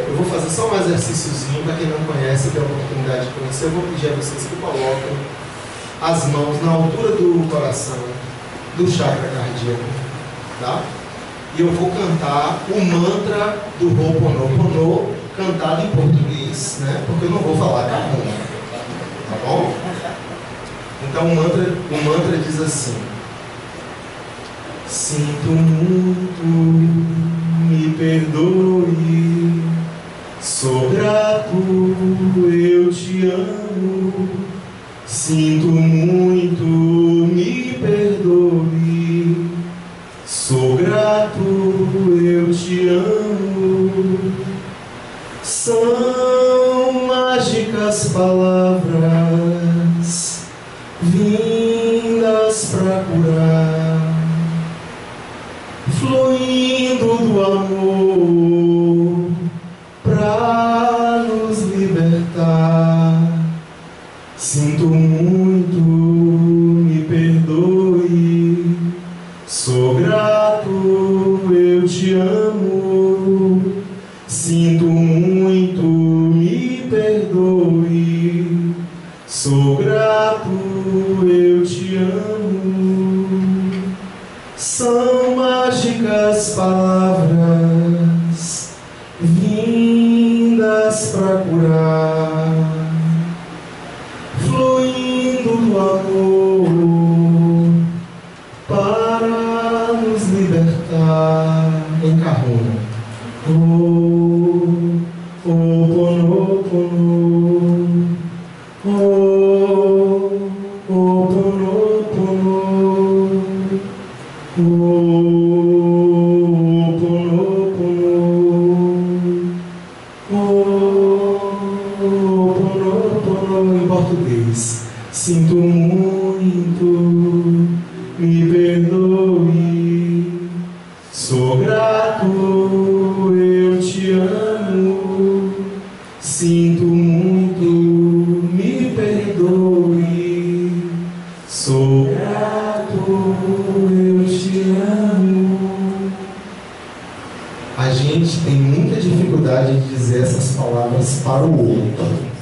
Eu vou fazer só um exercíciozinho para quem não conhece, ter a oportunidade de conhecer. Eu vou pedir a vocês que coloquem as mãos na altura do coração, do chakra cardíaco, tá? E eu vou cantar o mantra do Ho'oponopono, cantado em português, né? Porque eu não vou falar Kahuna, tá bom? Então o mantra diz assim: sinto muito, me perdoe, sou grato, eu te amo. Sinto muito, me perdoe, sou grato, eu te amo. São mágicas palavras vindas pra curar, fluindo do amor pra nos libertar. Sinto muito, me perdoe, sou grato, eu te amo. Sinto muito, me perdoe, sou grato, eu te amo. São mágicas palavras vindas pra curar, fluindo do amor para nos libertar. Em Kahuna. Ho'oponopono, Ho'oponopono, Ho'oponopono. Em português. Sinto muito, me perdoe, sou grato, eu te amo. Sinto muito, me perdoe, sou grato, eu te amo. A gente tem muita dificuldade de dizer essas palavras para o outro,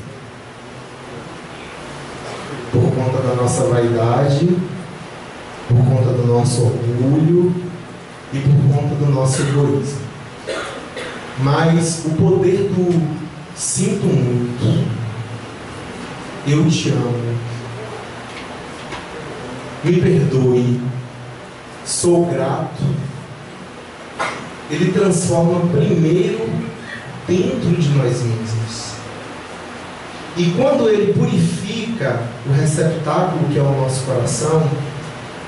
por conta da nossa vaidade, por conta do nosso orgulho e por conta do nosso egoísmo. Mas o poder do sinto muito, eu te amo, me perdoe, sou grato, ele transforma primeiro dentro de nós mesmos. E quando ele purifica o receptáculo que é o nosso coração,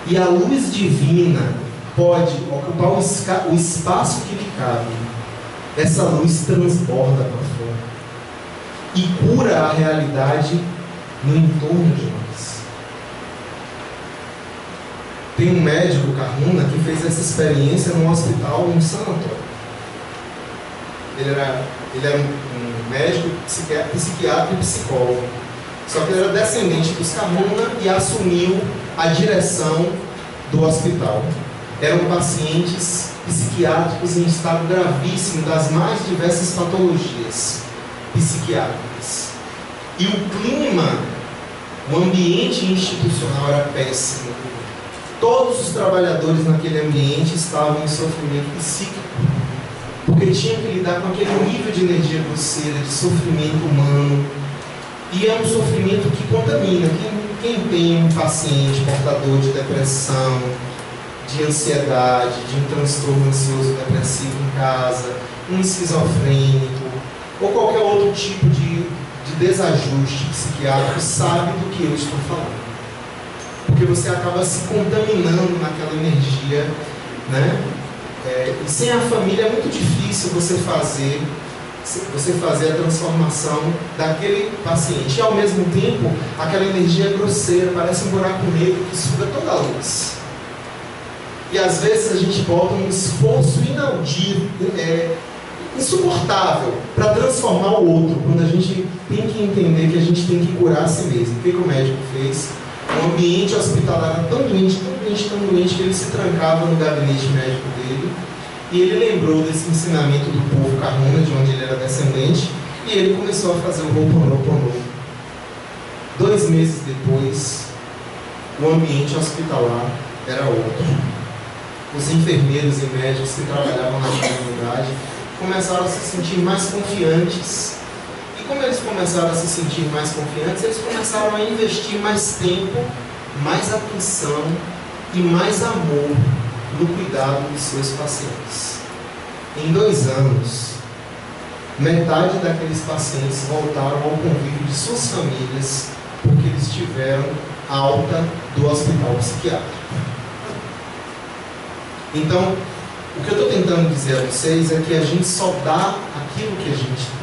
e a luz divina pode ocupar o espaço que lhe cabe, essa luz transborda para fora e cura a realidade no entorno de nós. Tem um médico, Kahuna, que fez essa experiência num hospital em San Antônio. Ele era um médico, psiquiatra e psicólogo. Só que ele era descendente dos Kahuna e assumiu a direção do hospital. Eram pacientes psiquiátricos em estado gravíssimo das mais diversas patologias psiquiátricas. E o clima, o ambiente institucional era péssimo. Todos os trabalhadores naquele ambiente estavam em sofrimento psíquico, porque tinham que lidar com aquele nível de energia grosseira, de sofrimento humano. E é um sofrimento que contamina. Quem tem um paciente portador de depressão, de ansiedade, de um transtorno ansioso depressivo em casa, um esquizofrênico, ou qualquer outro tipo de desajuste psiquiátrico, sabe do que eu estou falando. Porque você acaba se contaminando naquela energia, né? E sem a família é muito difícil você fazer a transformação daquele paciente. E ao mesmo tempo, aquela energia grosseira, parece um buraco negro que suga toda a luz. E às vezes a gente bota um esforço inaudível, insuportável, para transformar o outro, quando a gente tem que entender que a gente tem que curar a si mesmo. O que o médico fez? Um ambiente hospitalar era tão doente, que ele se trancava no gabinete médico dele, e ele lembrou desse ensinamento do povo Kahuna, de onde ele era descendente, e ele começou a fazer o Ho'oponopono. 2 meses depois, o ambiente hospitalar era outro. Os enfermeiros e médicos que trabalhavam na comunidade começaram a se sentir mais confiantes. E como eles começaram a se sentir mais confiantes, eles começaram a investir mais tempo, mais atenção e mais amor no cuidado dos seus pacientes. Em 2 anos, metade daqueles pacientes voltaram ao convívio de suas famílias porque eles tiveram alta do hospital psiquiátrico. Então, o que eu estou tentando dizer a vocês é que a gente só dá aquilo que a gente tem.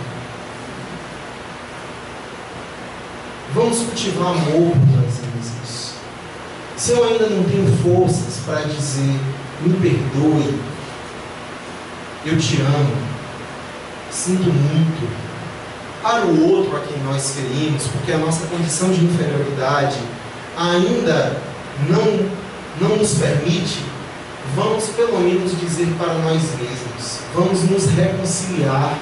Vamos cultivar amor por nós mesmos. Se eu ainda não tenho forças para dizer, me perdoe, eu te amo, sinto muito, para o outro a quem nós ferimos, porque a nossa condição de inferioridade ainda não nos permite, vamos pelo menos dizer para nós mesmos, vamos nos reconciliar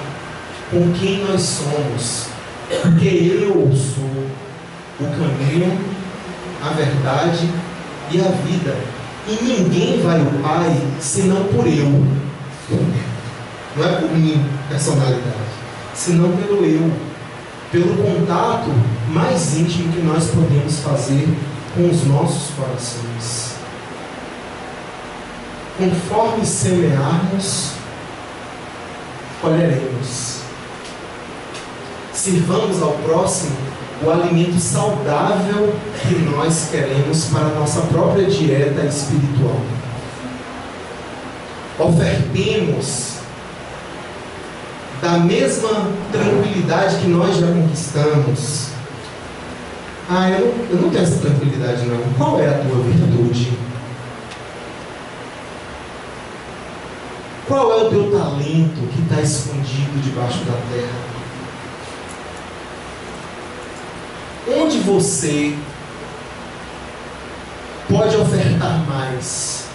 com quem nós somos, porque eu sou o caminho, a verdade e a vida, e ninguém vai ao Pai senão por eu, não é por minha personalidade, senão pelo eu, pelo contato mais íntimo que nós podemos fazer com os nossos corações. Conforme semearmos, colheremos. Sirvamos ao próximo o alimento saudável que nós queremos para a nossa própria dieta espiritual. Ofertemos da mesma tranquilidade que nós já conquistamos. Eu não tenho essa tranquilidade não. Qual é a tua virtude? Qual é o teu talento que está escondido debaixo da terra? Onde você pode ofertar mais?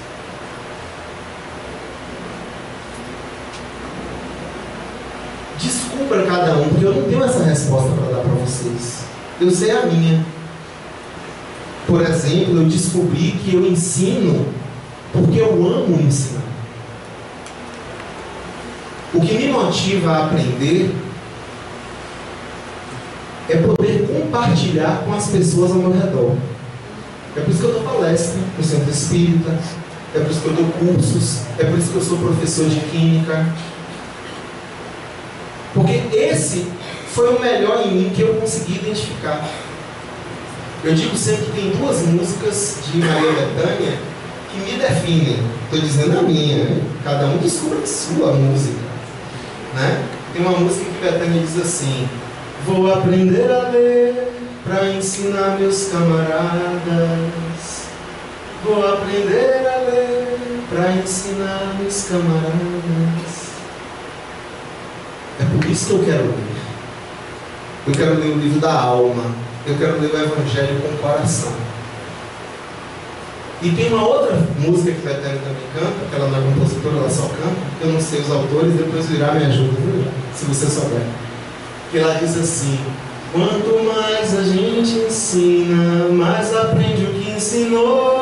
Descubra cada um, porque eu não tenho essa resposta para dar para vocês. Eu sei a minha. Por exemplo, eu descobri que eu ensino porque eu amo ensinar. O que me motiva a aprender é poder compartilhar com as pessoas ao meu redor. É por isso que eu dou palestra no centro espírita, é por isso que eu dou cursos, é por isso que eu sou professor de química. Porque esse foi o melhor em mim que eu consegui identificar. Eu digo sempre que tem 2 músicas de Maria Bethânia que me definem. Estou dizendo a minha, né? Cada um descobre a sua música, né? Tem uma música que Bethânia diz assim: vou aprender a ler para ensinar meus camaradas. Vou aprender a ler para ensinar meus camaradas. É por isso que eu quero ler. Eu quero ler o livro da alma. Eu quero ler o Evangelho com o coração. E tem uma outra música que a Bethânia também canta, que ela não é compositora, ela só canta. Eu não sei os autores, depois virá me ajuda, viu? Se você souber. Que ela diz assim: quanto mais a gente ensina, mais aprende o que ensinou.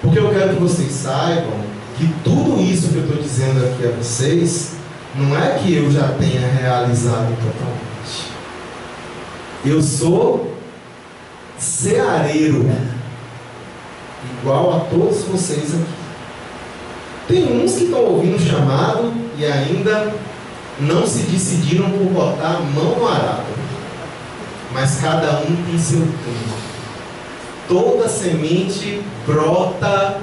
Porque eu quero que vocês saibam que tudo isso que eu estou dizendo aqui a vocês, não é que eu já tenha realizado totalmente. Eu sou ceareiro, igual a todos vocês aqui. Tem uns que estão ouvindo o chamado e ainda não se decidiram por botar a mão no arado. Mas cada um tem seu tempo. Toda semente brota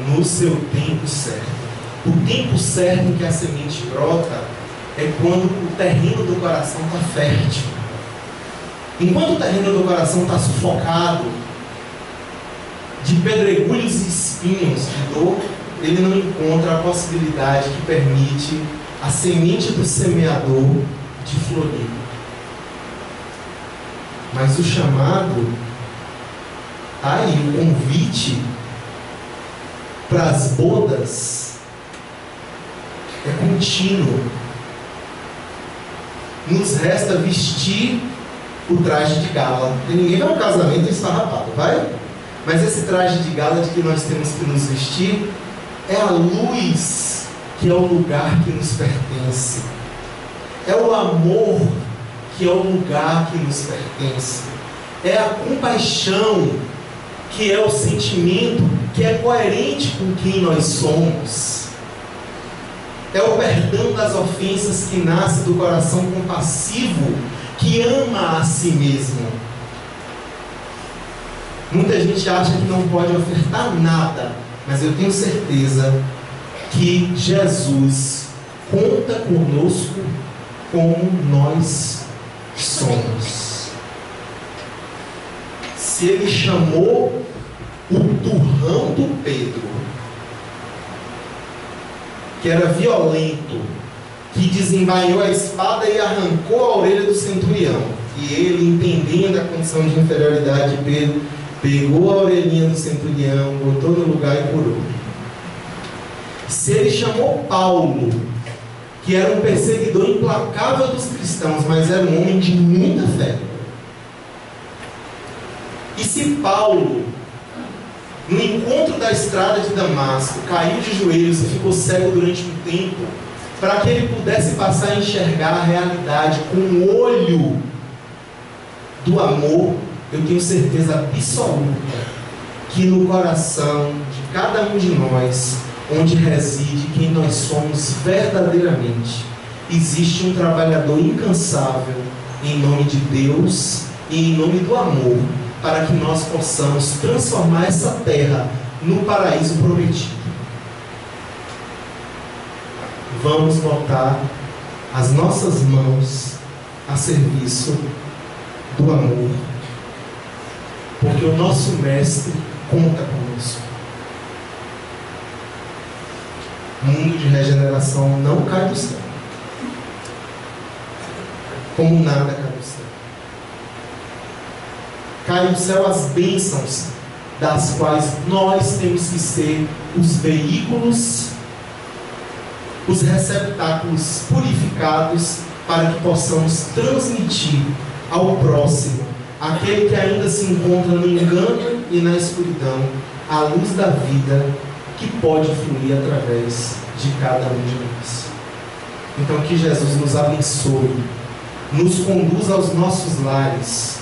no seu tempo certo. O tempo certo em que a semente brota é quando o terreno do coração está fértil. Enquanto o terreno do coração está sufocado de pedregulhos e espinhos de dor, ele não encontra a possibilidade que permite a semente do semeador de florir. Mas o chamado, tá aí, o convite para as bodas é contínuo. nos resta vestir o traje de gala. E ninguém vai ao casamento esfarrapado, vai? Mas esse traje de gala de que nós temos que nos vestir é a luz, que é o lugar que nos pertence. É o amor, que é o lugar que nos pertence. É a compaixão, que é o sentimento que é coerente com quem nós somos. É o perdão das ofensas que nasce do coração compassivo, que ama a si mesmo. Muita gente acha que não pode ofertar nada, mas eu tenho certeza que Jesus conta conosco como nós somos. Se ele chamou o turrão do Pedro, que era violento, que desembainhou a espada e arrancou a orelha do centurião, e ele, entendendo a condição de inferioridade de Pedro, pegou a orelhinha do centurião, botou no lugar e curou. Se ele chamou Paulo, que era um perseguidor implacável dos cristãos, mas era um homem de muita fé. E se Paulo, no encontro da estrada de Damasco, caiu de joelhos e ficou cego durante um tempo, para que ele pudesse passar a enxergar a realidade com o olho do amor, eu tenho certeza absoluta que no coração de cada um de nós, onde reside quem nós somos verdadeiramente, existe um trabalhador incansável em nome de Deus e em nome do amor, para que nós possamos transformar essa terra no paraíso prometido. Vamos botar as nossas mãos a serviço do amor, porque o nosso Mestre conta conosco. O mundo de regeneração não cai do céu, como nada cai do céu. Cai do céu as bênçãos, das quais nós temos que ser os veículos, os receptáculos purificados, para que possamos transmitir ao próximo, aquele que ainda se encontra no engano e na escuridão, a luz da vida que pode fluir através de cada um de nós. Então que Jesus nos abençoe, nos conduza aos nossos lares,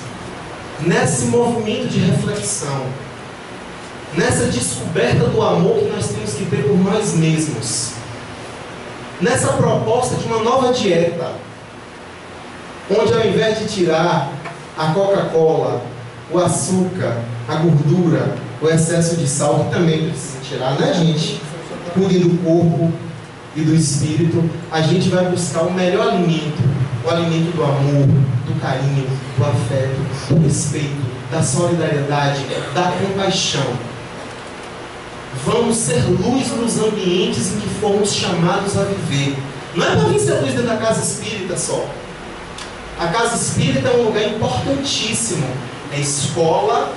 nesse movimento de reflexão, nessa descoberta do amor que nós temos que ter por nós mesmos, nessa proposta de uma nova dieta, onde ao invés de tirar a Coca-Cola, o açúcar, a gordura, o excesso de sal, que também precisa tirar, né, gente? Cuide do corpo e do espírito. A gente vai buscar o melhor alimento, o alimento do amor, do carinho, do afeto, do respeito, da solidariedade, da compaixão. Vamos ser luz nos ambientes em que fomos chamados a viver. Não é para vir ser luz dentro da casa espírita só. A casa espírita é um lugar importantíssimo. É escola,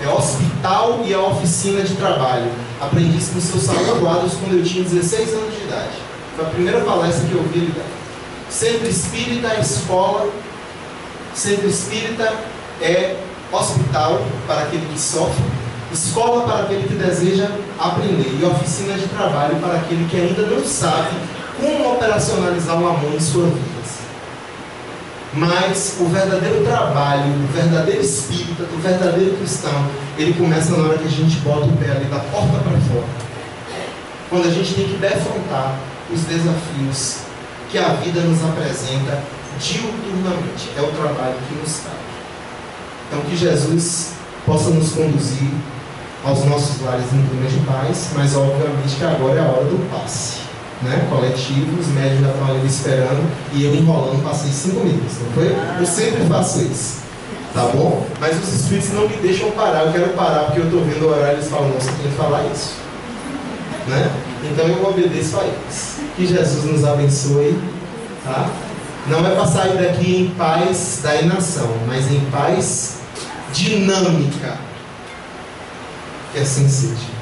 é hospital e é oficina de trabalho. Aprendi isso nos seus salvaguardos quando eu tinha 16 anos de idade. Foi a primeira palestra que eu ouvi ali. Centro espírita é escola, centro espírita é hospital para aquele que sofre, escola para aquele que deseja aprender, e oficina de trabalho para aquele que ainda não sabe como operacionalizar o amor em sua vida. Mas o verdadeiro trabalho, o verdadeiro espírita, o verdadeiro cristão, ele começa na hora que a gente bota o pé ali da porta para fora. Quando a gente tem que defrontar os desafios que a vida nos apresenta diuturnamente. É o trabalho que nos cabe. Então que Jesus possa nos conduzir aos nossos lares em clima de paz, mas obviamente que agora é a hora do passe. Né? Coletivo, os médicos já estão ali esperando e eu enrolando, passei 5 minutos, não foi? Eu sempre faço isso, tá bom? Mas os espíritos não me deixam parar, eu quero parar porque eu estou vendo o horário e eles falam, não, você tem que falar isso, né? Então eu obedeço a eles. Que Jesus nos abençoe, tá? Não é para sair daqui em paz da inação, mas em paz dinâmica, que assim seja.